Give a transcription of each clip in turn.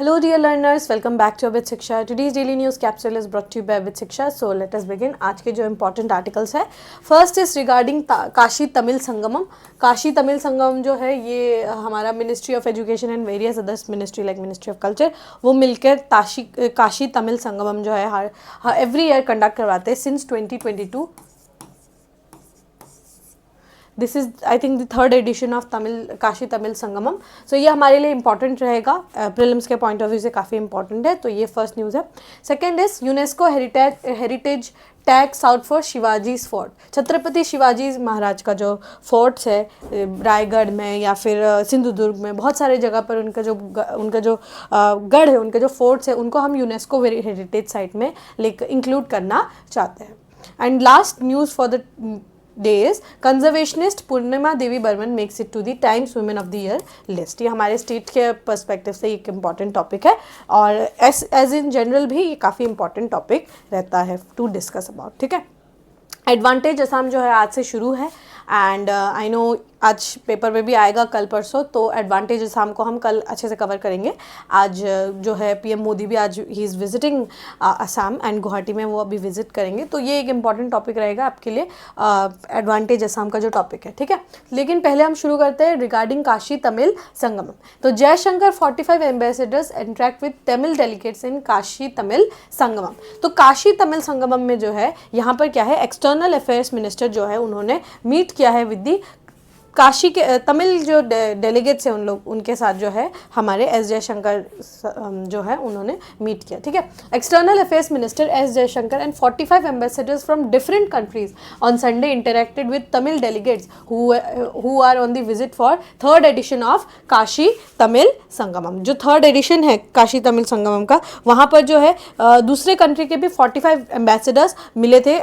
Hello dear learners, welcome back to Avid Shiksha. Today's daily news capsule is brought to you by Avid Shiksha. So let us begin. आज के जो important articles है, first is regarding Kashi Tamil Sangamam. Kashi Tamil Sangamam जो है ये हमारा Ministry of Education and various other ministry like Ministry of Culture वो मिलकर काशी तमिल संगमम जो है हर every year conduct करवाते हैं since 2022. This is I think the third edition of Kashi Tamil Sangamam. So ये हमारे लिए इंपॉर्टेंट रहेगा, प्रीलिम्स के पॉइंट ऑफ व्यू से काफ़ी इंपॉर्टेंट है. तो ये फर्स्ट न्यूज़ है. Second is UNESCO heritage tag sought for Shivaji fort. Chhatrapati Shivaji Maharaj का जो फोर्ट्स है रायगढ़ में या फिर सिंधुदुर्ग में बहुत सारे जगह पर उनका जो गढ़ है, उनके जो फोर्ट्स है, उनको हम यूनेस्को हेरिटेज साइट में लेकर इंक्लूड करना चाहते हैं. And last news for the days conservationist Purnima Devi Barman makes it to the Times women of the year list. ये हमारे स्टेट के पर्सपेक्टिव से एक इम्पॉर्टेंट टॉपिक है और एज इन जनरल भी ये काफ़ी इंपॉर्टेंट टॉपिक रहता है टू डिस्कस अबाउट. ठीक है. एडवांटेज असम जो है आज से शुरू है एंड आई नो आज पेपर में भी आएगा कल परसों, तो एडवांटेज असम को हम कल अच्छे से कवर करेंगे. आज जो है पीएम मोदी भी आज he is visiting Assam and Guwahati में वो अभी विजिट करेंगे. तो ये एक इम्पॉर्टेंट टॉपिक रहेगा आपके लिए, एडवांटेज असम का जो टॉपिक है. ठीक है. लेकिन पहले हम शुरू करते हैं रिगार्डिंग काशी तमिल संगमम. तो Jaishankar 45 ambassadors interact with Tamil delegates in Kashi Tamil Sangamam. तो काशी तमिल संगमम में जो है यहाँ पर क्या है, एक्सटर्नल अफेयर्स मिनिस्टर जो है उन्होंने मीट किया है विद दी काशी के तमिल जो डेलीगेट्स हैं उनके साथ जो है हमारे एस जयशंकर जो है उन्होंने मीट किया. ठीक है. External affairs minister S Jaishankar and 45 ambassadors from different countries on Sunday interacted with Tamil delegates who are on the visit for third edition of Kashi Tamil Sangamam. जो थर्ड एडिशन है काशी तमिल संगमम का, वहाँ पर जो है दूसरे कंट्री के भी 45 एम्बेसडर्स मिले थे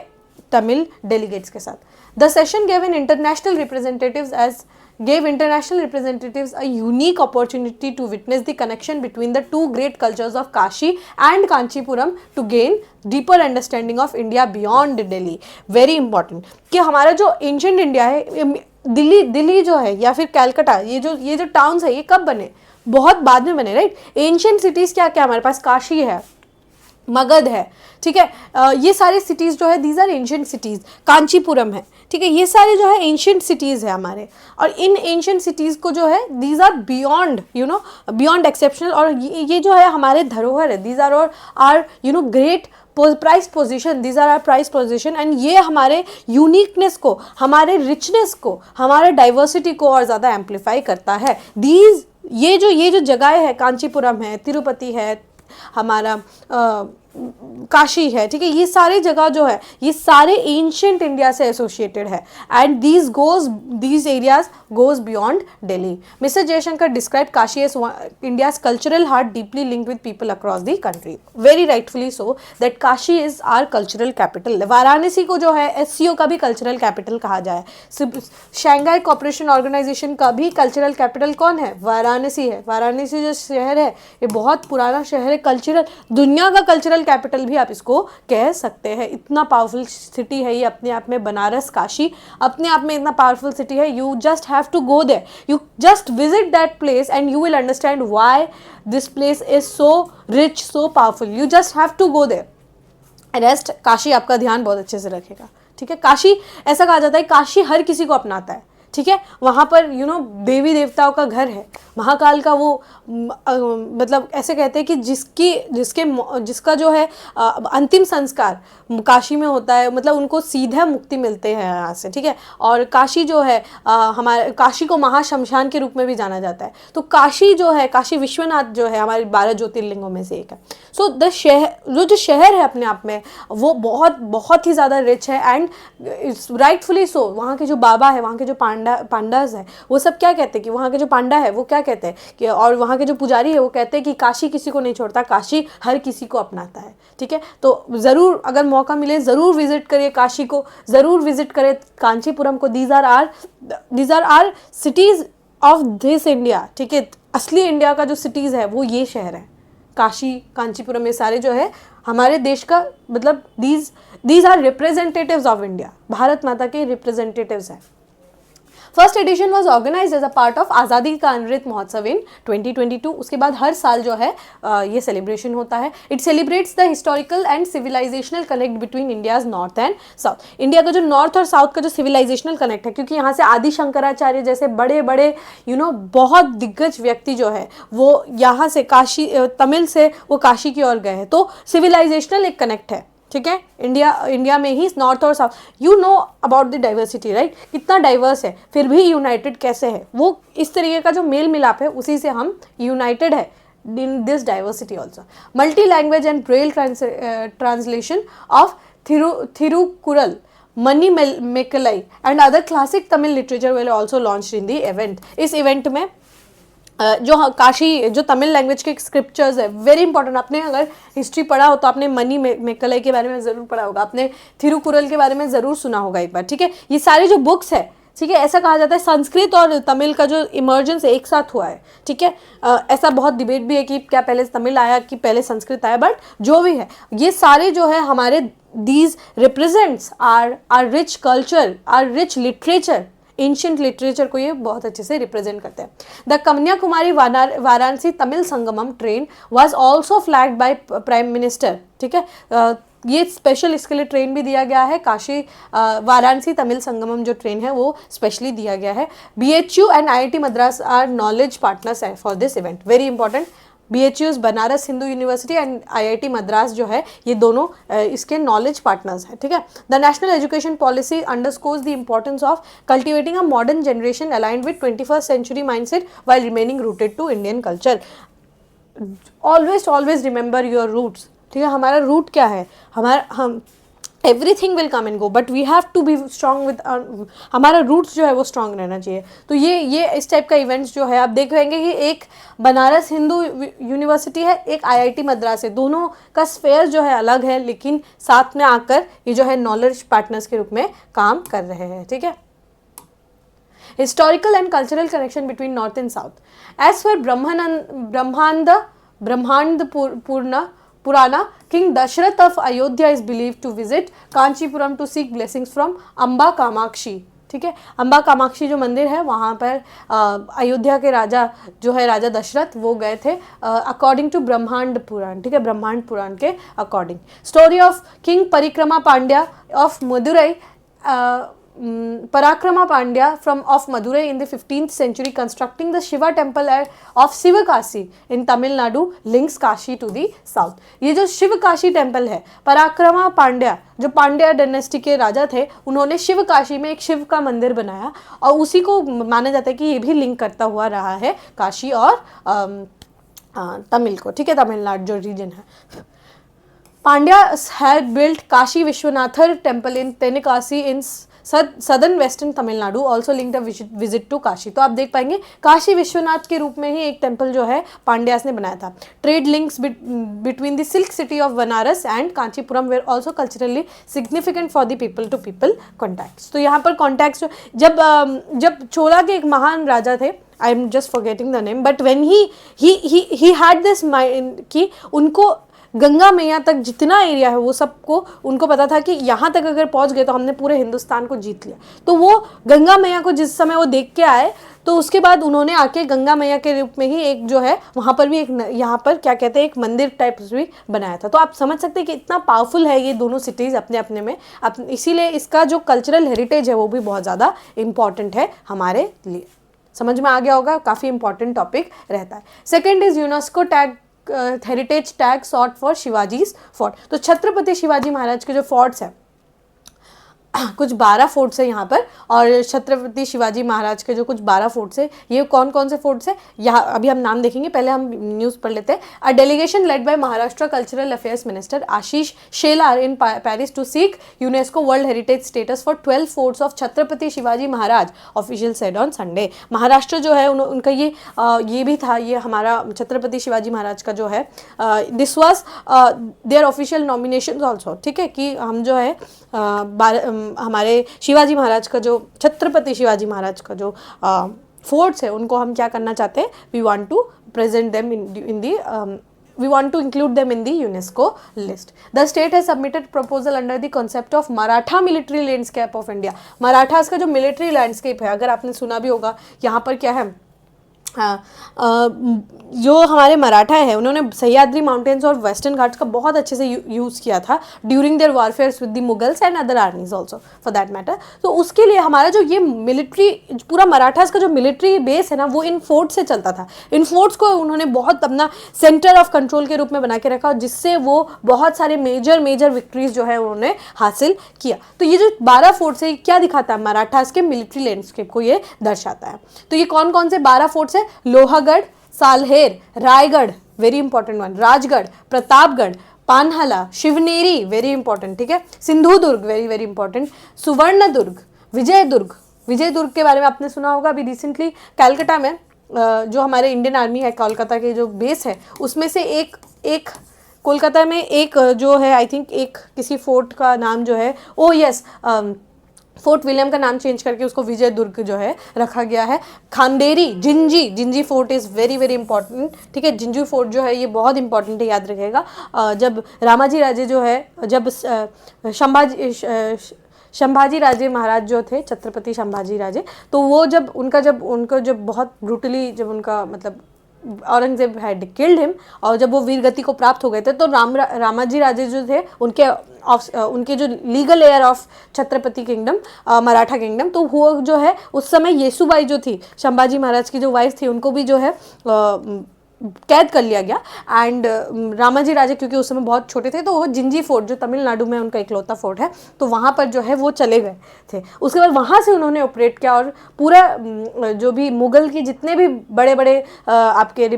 तमिल डेलीगेट्स के साथ. The session gave international representatives a unique opportunity to witness the connection between the two great cultures of Kashi and Kanchipuram to gain deeper understanding of India beyond Delhi. Very important कि हमारा जो ancient India है, दिल्ली जो है या फिर कैलकाटा, ये जो टाउन्स है ये कब बने, बहुत बाद में बने. राइट. एंशियंट सिटीज़ क्या क्या हमारे पास, काशी है, मगध है. ठीक है. ये सारे सिटीज़ जो है these are ancient cities. Kanchipuram है. ठीक है. ये सारे जो है एंशियंट सिटीज़ है हमारे, और इन एंशियंट सिटीज़ को जो है these are beyond beyond exceptional, और ये जो है हमारे धरोहर है. These are great price position, these are price position, and ये हमारे यूनिकनेस को, हमारे रिचनेस को, हमारे डाइवर्सिटी को और ज़्यादा एम्पलीफाई करता है. ये जो जगहें है, कांचीपुरम है, तिरुपति है, हमारा काशी है. ठीक है. ये सारी जगह जो है ये सारे एंशियंट इंडिया से एसोसिएटेड है and these areas goes beyond Delhi. Mister Jaishankar describe Kashi as India's cultural heart deeply linked with people across the country. Very rightfully so that Kashi is our cultural capital. Varanasi को जो है एससीओ का भी कल्चरल कैपिटल कहा जाए. Shanghai cooperation organisation का भी cultural capital कौन है, वाराणसी है. वाराणसी जो शहर है ये बहुत पुराना शहर है, कल्चरल दुनिया का कल्चरल कैपिटल भी आप इसको कह सकते हैं. इतना पावरफुल सिटी है ये अपने आप में. बनारस, काशी अपने आप में इतना पावरफुल सिटी है. You just have to go there, you just visit that place and you will understand why this place is so rich, so powerful. You just have to go there. Rest Kashi आपका ध्यान बहुत अच्छे से रखेगा. ठीक है. काशी ऐसा कहा जाता है काशी हर किसी को अपनाता है. ठीक है. वहाँ पर देवी देवताओं का घर है. महाकाल का वो मतलब ऐसे कहते हैं कि जिसका जो है अंतिम संस्कार काशी में होता है, मतलब उनको सीधा मुक्ति मिलते हैं यहाँ से. ठीक है. और काशी जो है हमारे काशी को महाशमशान के रूप में भी जाना जाता है. तो काशी जो है, काशी विश्वनाथ जो है हमारे 12 ज्योतिर्लिंगों में से एक है. सो द शहर जो शहर है अपने आप में वो बहुत ही ज़्यादा रिच है एंड राइटफुली सो. वहाँ के जो बाबा है, वहाँ के जो पांडास है, वो सब क्या कहते हैं कि वहाँ के जो पांडा है वो क्या कहते हैं कि, और वहाँ के जो पुजारी है वो कहते हैं कि काशी किसी को नहीं छोड़ता, काशी हर किसी को अपनाता है. ठीक है. तो ज़रूर अगर मौका मिले ज़रूर विजिट करिए काशी को, ज़रूर विजिट करें कांचीपुरम को. These are our cities of this India. ठीक है. असली इंडिया का जो सिटीज़ है वो ये शहर है, काशी, कांचीपुरम. ये सारे जो है हमारे देश का, मतलब these are representatives of India. Bharat Mata के रिप्रेजेंटेटिव्स हैं. First edition was organised as a part of Azadi Ka Amrit Mahotsav इन 2022। उसके बाद हर साल जो है ये सेलिब्रेशन होता है। It celebrates the historical and civilisational connect between India's north and south. India का जो नॉर्थ और साउथ का जो सिविलाइजेशनल कनेक्ट है, क्योंकि यहाँ से आदि शंकराचार्य जैसे बड़े बड़े बहुत दिग्गज व्यक्ति जो है वो यहाँ से काशी, तमिल से वो काशी की ओर गए हैं, तो सिविलाइजेशनल एक कनेक्ट है। ठीक है, इंडिया में ही नॉर्थ और south, you know about the diversity, right, कितना डाइवर्स है फिर भी यूनाइटेड कैसे है, वो इस तरीके का जो मेल मिलाप है उसी से हम यूनाइटेड है in this diversity also. Multi-language and braille translation of Thirukural, Mani Mekkalai and other classic Tamil literature were also launched in the event. इस event में जो काशी जो तमिल लैंग्वेज के स्क्रिप्चर्स है, वेरी इंपॉर्टेंट। आपने अगर हिस्ट्री पढ़ा हो तो आपने मनी मेक्कलाई के बारे में ज़रूर पढ़ा होगा, आपने थिरुकुरल के बारे में ज़रूर सुना होगा एक बार। ठीक है, ये सारी जो बुक्स है, ठीक है, ऐसा कहा जाता है संस्कृत और तमिल का जो इमर्जेंस एक साथ हुआ है। ठीक है, ऐसा बहुत डिबेट भी है कि क्या पहले तमिल आया कि पहले संस्कृत आया, बट जो भी है ये सारे जो है हमारे these represents our rich culture, our rich literature, ancient literature को ये बहुत अच्छे से रिप्रेजेंट करते हैं। The Kanyakumari Varanasi Tamil Sangamam train was also flagged by prime minister. ठीक है, ये स्पेशल इसके लिए ट्रेन भी दिया गया है, काशी वाराणसी तमिल संगमम जो ट्रेन है वो स्पेशली दिया गया है। BHU and IIT Madras are knowledge partners for this event, very important. BHU's Banaras Hindu university and IIT Madras जो है ये दोनों इसके नॉलेज पार्टनर्स हैं। ठीक है, the national education policy underscores the importance of cultivating a modern generation aligned with 21st century mindset while remaining rooted to Indian culture. Always remember your roots. ठीक है, हमारा रूट क्या है, हम everything will come and go but we have to be strong with, हमारा roots जो है वो स्ट्रॉन्ग रहना चाहिए। तो ये इस टाइप का इवेंट्स जो है आप देख पाएंगे कि एक बनारस हिंदू यूनिवर्सिटी है, एक IIT मद्रास है, दोनों का स्फेयर जो है अलग है लेकिन साथ में आकर ये जो है नॉलेज पार्टनर्स के रूप में काम कर रहे हैं। ठीक है, historical and cultural connection between north and south. As पर Brahmanda Purana, King Dashrath of Ayodhya is believed to visit Kanchipuram to seek blessings from Amba Kamakshi। ठीक है, अम्बा कामाक्षी जो मंदिर है वहाँ पर अयोध्या के राजा जो है राजा दशरथ वो गए थे अकॉर्डिंग टू ब्रह्मांड पुराण। ठीक है, ब्रह्मांड पुराण के अकॉर्डिंग। स्टोरी ऑफ किंग परिक्रमा Pandya of Madurai, Parakrama Pandya of Madurai in the 15th century constructing the Shiva temple of Sivakasi in Tamil Nadu links Kashi to the south। ये जो शिवकाशी टेम्पल है, पराक्रमा पांड्या जो पांड्या डायनेस्टी के राजा थे उन्होंने शिवकाशी में एक शिव का मंदिर बनाया और उसी को माना जाता है कि ये भी लिंक करता हुआ रहा है काशी और तमिल को। ठीक है, तमिलनाडु जो रीजन है। Pandya had built Kashi Vishwanathar temple in Tenakasi in southern western Tamil Nadu, also linked a visit to Kashi. तो आप देख पाएंगे काशी विश्वनाथ के रूप में ही एक टेम्पल जो है पांड्यास ने बनाया था। Trade links between the silk city of Banaras and Kanchipuram were also culturally significant for the people to people contacts. तो यहाँ पर कॉन्टैक्ट्स जब चोला के एक महान राजा थे, I am just forgetting the name, but when he had this mind कि उनको गंगा मैया तक जितना एरिया है वो सबको उनको पता था कि यहाँ तक अगर पहुँच गए तो हमने पूरे हिंदुस्तान को जीत लिया। तो वो गंगा मैया को जिस समय वो देख के आए तो उसके बाद उन्होंने आके गंगा मैया के रूप में ही एक जो है वहाँ पर भी एक यहाँ पर क्या कहते हैं एक मंदिर टाइप भी बनाया था। तो आप समझ सकते हैं कि इतना पावरफुल है ये दोनों सिटीज़ अपने अपने में, इसीलिए इसका जो कल्चरल हेरिटेज है वो भी बहुत ज़्यादा इम्पॉर्टेंट है हमारे लिए। समझ में आ गया होगा, काफ़ी इंपॉर्टेंट टॉपिक रहता है। Second is UNESCO tag heritage tag short for Shivaji's fort. तो छत्रपति शिवाजी महाराज के जो फोर्ट्स हैं कुछ 12 फोर्ट्स है यहाँ पर, और छत्रपति शिवाजी महाराज के जो कुछ 12 फोर्ट्स है ये कौन कौन से फोर्ट्स है यहाँ अभी हम नाम देखेंगे, पहले हम न्यूज़ पढ़ लेते हैं। A delegation led by Maharashtra cultural affairs minister Ashish Shelar in Paris to seek UNESCO world heritage status for 12 forts of Chhatrapati Shivaji Maharaj, official said on Sunday. Maharashtra जो है उनका ये भी था, ये हमारा छत्रपति शिवाजी महाराज का जो है this was there official nomination also. ठीक है, कि हम जो है हमारे शिवाजी महाराज का जो छत्रपति शिवाजी महाराज का जो फोर्ट्स है उनको हम क्या करना चाहते हैं, we want to present them in the we want to include them in the UNESCO list. The state has submitted proposal under the concept of Maratha military landscape of India. Marathas का जो military landscape है, अगर आपने सुना भी होगा, यहाँ पर क्या है, जो हमारे मराठा है उन्होंने सह्याद्री माउंटेन्स और वेस्टर्न घाट्स का बहुत अच्छे से यूज़ किया था during their warfares with the Mughals and other armies also for that matter. तो उसके लिए हमारा जो ये मिलिट्री पूरा मराठास का जो मिलिट्री बेस है ना, वो इन फोर्ट से चलता था. इन फोर्ट्स को उन्होंने बहुत अपना सेंटर ऑफ कंट्रोल के रूप में बना के रखा, जिससे वो बहुत सारे मेजर विक्ट्रीज जो है उन्होंने हासिल किया. तो ये जो 12 फोर्ट्स है, क्या दिखाता है, मराठास के मिलिट्री लैंडस्केप को ये दर्शाता है. तो ये कौन कौन से 12 फोर्ट्स है, Lohagad, Salher, Raigad very important one, Rajgad, Pratapgad, Panhala, Shivneri very important, ठीक है, Sindhudurg very very important, Suvarnadurg, Vijaydurg के बारे में आपने सुना होगा. अभी रिसेंटली कैलकाटा में जो हमारे इंडियन आर्मी है, कोलकाता के जो बेस है उसमें से एक कोलकाता में एक जो है, आई थिंक एक किसी फोर्ट का नाम जो है, ओ यस, फोर्ट विलियम का नाम चेंज करके उसको विजय दुर्ग जो है रखा गया है. Khanderi, Gingee fort is very very important, ठीक है. जिंजी फोर्ट जो है ये बहुत इंपॉर्टेंट है, याद रखिएगा. जब रामाजी राजे जो है, जब संभाजी राजे महाराज जो थे, छत्रपति संभाजी राजे, तो वो जब बहुत ब्रूटली जब उनका मतलब औरंगजेब हैड किल्ड हिम, और जब वो वीर गति को प्राप्त हो गए थे, तो रामाजी राजे जो थे उनके जो legal air of Chhatrapati kingdom, Maratha kingdom, तो वो जो है उस समय येसुबाई जो थी, संभाजी महाराज की जो वाइफ थी, उनको भी जो है कैद कर लिया गया. एंड रामाजी राजे क्योंकि उस समय बहुत छोटे थे, तो वो जिंजी फोर्ट जो तमिलनाडु में उनका इकलौता फोर्ट है, तो वहाँ पर जो है वो चले गए थे. उसके बाद वहाँ से उन्होंने ऑपरेट किया, और पूरा जो भी मुगल की जितने भी बड़े बड़े आपके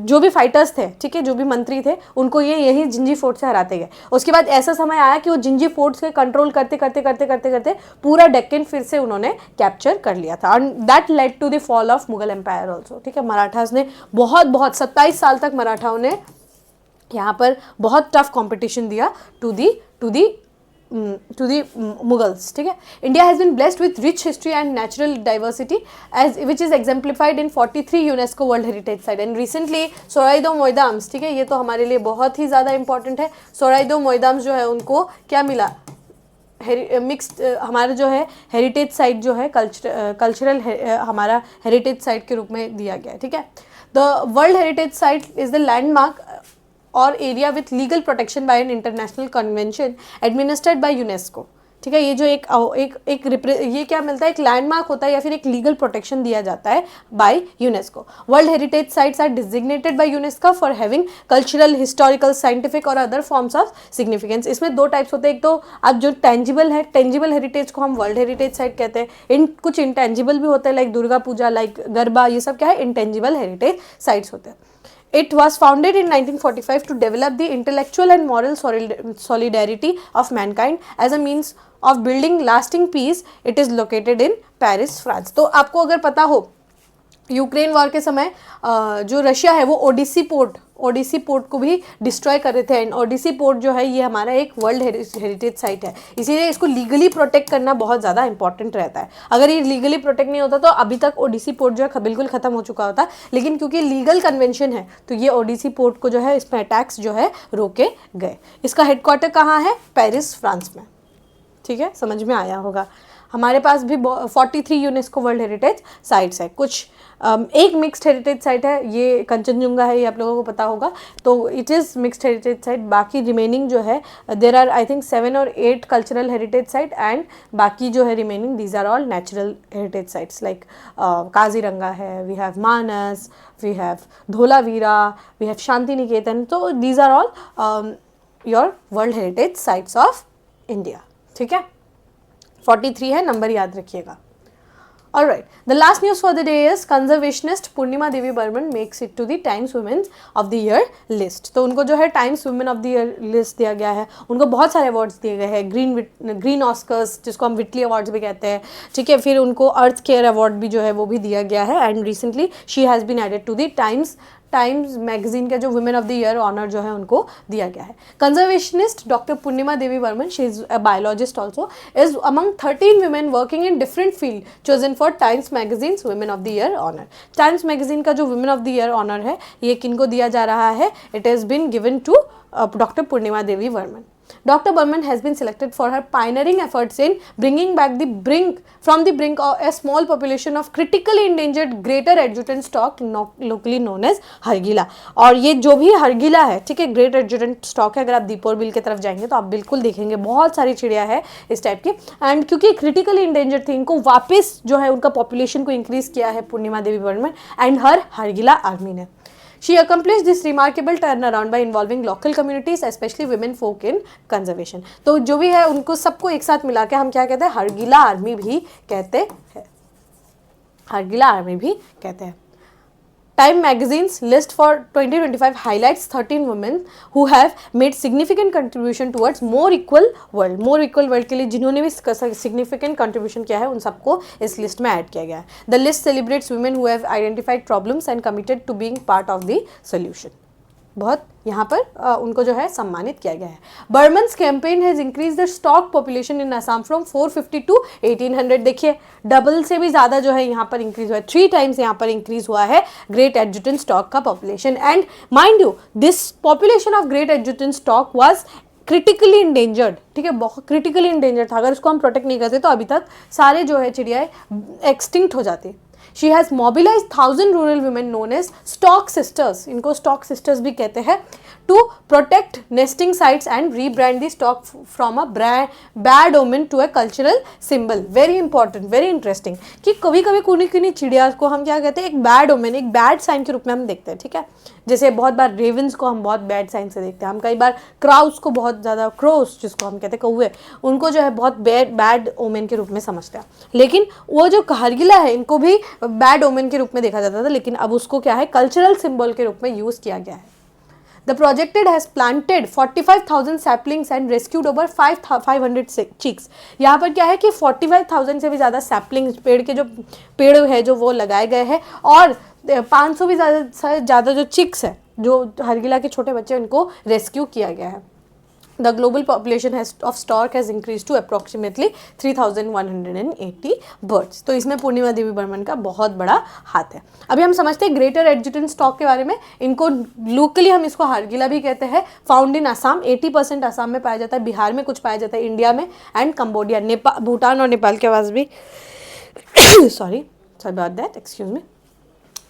जो भी फाइटर्स थे, ठीक है, जो भी मंत्री थे, उनको ये यही जिंजी फोर्ट से हराते गए. उसके बाद ऐसा समय आया कि वो जिंजी फोर्ट से कंट्रोल करते करते पूरा डेक्कन फिर से उन्होंने कैप्चर कर लिया था. And that led to the fall of Mughal empire also, ठीक है. मराठास ने बहुत 27 साल तक मराठाओं ने यहाँ पर बहुत टफ कंपटीशन दिया टू दी मुगल्स, ठीक है. India has been blessed with rich history and natural diversity as which is exemplified in 43 UNESCO world heritage site. And recently Charaideo Moidams, ठीक है, ये तो हमारे लिए बहुत ही ज़्यादा इंपॉर्टेंट है. सोराइदो मोइदाम्स जो है उनको क्या मिला, मिक्स्ड हमारा जो है हेरिटेज साइट जो है कल्चरल हमारा हेरिटेज साइट के रूप में दिया गया है, ठीक है. The world heritage site is the landmark और area with legal protection by an international convention administered by UNESCO, ठीक है. ये जो ये क्या मिलता है, एक लैंडमार्क होता है या फिर एक लीगल प्रोटेक्शन दिया जाता है by UNESCO. World heritage sites are designated by UNESCO for having cultural, historical, scientific और अदर फॉर्म्स ऑफ सिग्निफिकेंस. इसमें 2 टाइप्स होते हैं. एक तो अब जो टेंजिबल है, टेंजिबल हेरिटेज को हम वर्ल्ड हेरिटेज साइट कहते हैं. कुछ इंटेंजिबल भी होते हैं, लाइक दुर्गा पूजा, लाइक गरबा, ये सब क्या है, इंटेंजिबल हेरिटेज साइट्स होते हैं. It was founded in 1945 to develop the intellectual and moral solidarity of mankind as a means of building lasting peace. It is located in Paris, France. तो आपको अगर पता हो, यूक्रेन वॉर के समय जो रशिया है वो ओडिसी पोर्ट को भी डिस्ट्रॉय कर रहे थे. एंड ओडिसी पोर्ट जो है ये हमारा एक वर्ल्ड हेरिटेज साइट है, इसीलिए इसको लीगली प्रोटेक्ट करना बहुत ज़्यादा इंपॉर्टेंट रहता है. अगर ये लीगली प्रोटेक्ट नहीं होता तो अभी तक ओडिसी पोर्ट जो है बिल्कुल ख़त्म हो चुका होता, लेकिन क्योंकि लीगल कन्वेंशन है तो ये ओडिसी पोर्ट को जो है इसमें अटैक्स जो है रोके गए. इसका हेडक्वार्टर कहाँ है, पेरिस, फ्रांस में, ठीक है. समझ में आया होगा. हमारे पास भी 43 यूनेस्को वर्ल्ड हेरिटेज साइट्स है. कुछ एक मिक्स्ड हेरिटेज साइट है, ये कंचनजुंगा है, ये आप लोगों को पता होगा, तो it is mixed heritage site. बाकी रिमेनिंग जो है there are I think 7 or 8 cultural heritage site, and बाकी जो है remaining these are all natural heritage sites. Like Kaziranga है, we have Manas, we have Dholavira, we have Shanti Niketan. तो these are all your world heritage sites of India, ठीक है. 43 है, number याद रखिएगा. Alright, the last news for the day is conservationist Purnima Devi Burman makes it to the Times Women of the Year list. तो उनको जो है Times Women of the Year list दिया गया है. उनको बहुत सारे अवार्ड्स दिए गए हैं, ग्रीन ऑस्कर्स जिसको हम विटली अवार्ड्स भी कहते हैं, ठीक है. फिर उनको अर्थ केयर अवार्ड भी जो है वो भी दिया गया है. And recently she has been added to the Times Times magazine का जो women of the year honour जो है उनको दिया गया है। Conservationist doctor Purnima Devi Barman, she is a biologist also, is among 13 women working in different field chosen for Times magazine women of the year honour. Times magazine का जो women of the year honour है ये किनको दिया जा रहा है? It has been given to doctor Purnima Devi Barman. Dr. Burman has been selected for her pioneering efforts in bringing back from the brink of a small population of critically endangered greater adjutant stock locally known as हरगिला. और ये जो भी हरगिला है, ठीक है, great adjutant stock है, अगर आप दीपोर बिल की तरफ जाएंगे तो आप बिल्कुल देखेंगे बहुत सारी चिड़िया है इस टाइप की. एंड क्योंकि क्रिटिकली इंडेंजर्ड थी, इनको वापस जो है उनका पॉपुलेशन को इंक्रीज किया है पूर्णिमा Devi Varman and her हरगिला army ने. She accomplished this remarkable turnaround by involving local communities, especially women folk in conservation. तो जो भी है उनको सबको एक साथ मिला के हम क्या कहते हैं? हरगिला आर्मी भी कहते हैं. हरगिला आर्मी भी कहते हैं. Time Magazine's list for 2025 highlights 13 women who have made significant contribution towards more equal world. More equal world के लिए जिन्होंने भी significant contribution किया है उन सबको इस लिस्ट में ऐड किया गया है. The list celebrates women who have identified problems and committed to being part of the solution. बहुत यहाँ पर उनको जो है सम्मानित किया गया है. Barman's campaign has increase the stork population in Assam from 450 to 1800. देखिए डबल से भी ज़्यादा जो है यहाँ पर इंक्रीज हुआ है, 3 टाइम्स यहाँ पर इंक्रीज हुआ है ग्रेट एडजुटेंट स्टॉक का population. And mind you this population of great adjutant stock was critically endangered. ठीक है, बहुत क्रिटिकली इंडेंजर्ड था. अगर इसको हम प्रोटेक्ट नहीं करते तो अभी तक सारे जो है चिड़ियाएँ एक्सटिंक्ट हो जाती. She has mobilized 1000 rural women known as stock sisters, इनको stock sisters भी कहते हैं, to protect nesting sites and rebrand the stock from a bad omen to a cultural symbol. Very important, very interesting कि कभी कभी कुनी चिड़िया को हम क्या कहते हैं? एक बैड ओमेन, एक बैड साइन के रूप में हम देखते हैं. ठीक है, जैसे बहुत बार रेवन्स को हम बहुत बैड साइन से देखते हैं. हम कई बार क्राउस को बहुत ज़्यादा, क्रोस जिसको हम कहते हैं कौवे, उनको जो है बहुत बैड ओमेन के रूप में समझते हैं. लेकिन वो जो हरगिला है इनको भी बैड ओमेन के रूप में देखा जाता था, लेकिन अब उसको क्या है? कल्चरल सिंबल के रूप में यूज़ किया गया है. The projected has planted 45,000 saplings and rescued over 500 chicks. यहाँ पर क्या है कि 45,000 से भी ज़्यादा सैपलिंग्स, पेड़ के जो पेड़ है जो वो लगाए गए हैं, और 500 भी ज़्यादा जो चिक्स है, जो हरगिला के छोटे बच्चे, उनको रेस्क्यू किया गया है. The global population of stork has increased to approximately 3,180 birds. तो इसमें पूर्णिमा देवी बर्मन का बहुत बड़ा हाथ है. अभी हम समझते हैं ग्रेटर एडजुटेंट स्टॉक के बारे में. इनको लोकली हम इसको हरगिला भी कहते हैं. फाउंड इन असम, 80% असम में पाया जाता है, बिहार में कुछ पाया जाता है, इंडिया में, एंड कंबोडिया, नेपाल, भूटान और नेपाल के पास भी sorry about that, excuse me.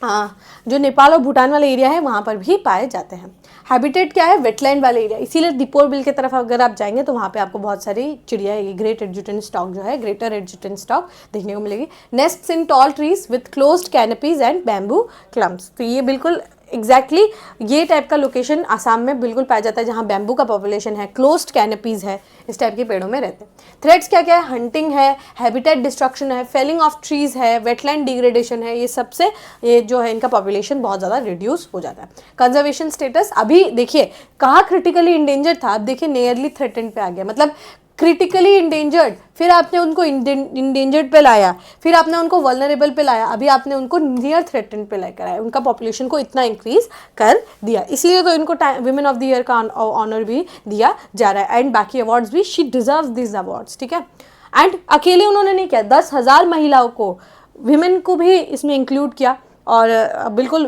हाँ, जो नेपाल और भूटान वाला एरिया है वहाँ पर भी पाए जाते हैं. हैबिटेट क्या है? वेटलैंड वाला एरिया. इसीलिए दीपोर बिल की तरफ अगर आप जाएंगे तो वहाँ पे आपको बहुत सारी चिड़िया, ये ग्रेट एडजुटेंट स्टॉक जो है, ग्रेटर एडजुटेंट स्टॉक देखने को मिलेगी. Nests in tall trees with closed canopies and bamboo clumps. तो ये बिल्कुल एग्जैक्टली ये टाइप का लोकेशन आसाम में बिल्कुल पाया जाता है, जहाँ बैम्बू का पॉपुलेशन है, क्लोज्ड कैनपीज है, इस टाइप के पेड़ों में रहते हैं. थ्रेट्स क्या क्या है? हंटिंग है, हैबिटेट डिस्ट्रक्शन है, फेलिंग ऑफ ट्रीज है, वेटलैंड डिग्रेडेशन है. ये सबसे ये जो है इनका पॉपुलेशन बहुत ज़्यादा रिड्यूस हो जाता है. कंजर्वेशन स्टेटस, अभी देखिए कहाँ क्रिटिकली इंडेंजर्ड था, अब देखिए नियरली थ्रेटेंड पे आ गया. मतलब क्रिटिकली इंडेंजर्ड, फिर आपने उनको इंडेंजर्ड पे लाया, फिर आपने उनको वल्नरेबल पे लाया, अभी आपने उनको नियर थ्रेटेंड पे लेकर आया. उनका पॉपुलेशन को इतना इंक्रीज कर दिया, इसीलिए तो इनको वुमेन ऑफ द ईयर का ऑनर भी दिया जा रहा है, एंड बाकी अवार्ड्स भी. She deserves this awards. ठीक है, एंड अकेले उन्होंने नहीं किया, 10,000 महिलाओं को, विमेन को भी इसमें इंक्लूड किया, और बिल्कुल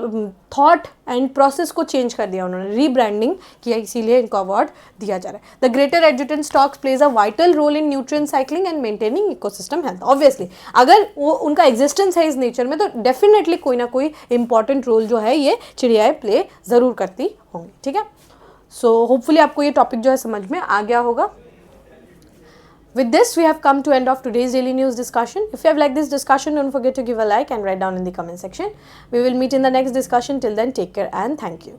थॉट एंड प्रोसेस को चेंज कर दिया उन्होंने, रीब्रांडिंग किया, इसीलिए इनको अवार्ड दिया जा रहा है. The greater adjutant storks plays a vital role in nutrient cycling and maintaining ecosystem health. Obviously अगर वो उनका एग्जिस्टेंस है इस नेचर में तो डेफिनेटली कोई ना कोई इंपॉर्टेंट रोल जो है ये चिड़ियाएँ प्ले ज़रूर करती होंगी. ठीक है, सो होपफुली आपको ये टॉपिक जो है समझ में आ गया होगा. With this, we have come to end of today's daily news discussion. If you have liked this discussion, don't forget to give a like and write down in the comment section. We will meet in the next discussion. Till then, take care and thank you.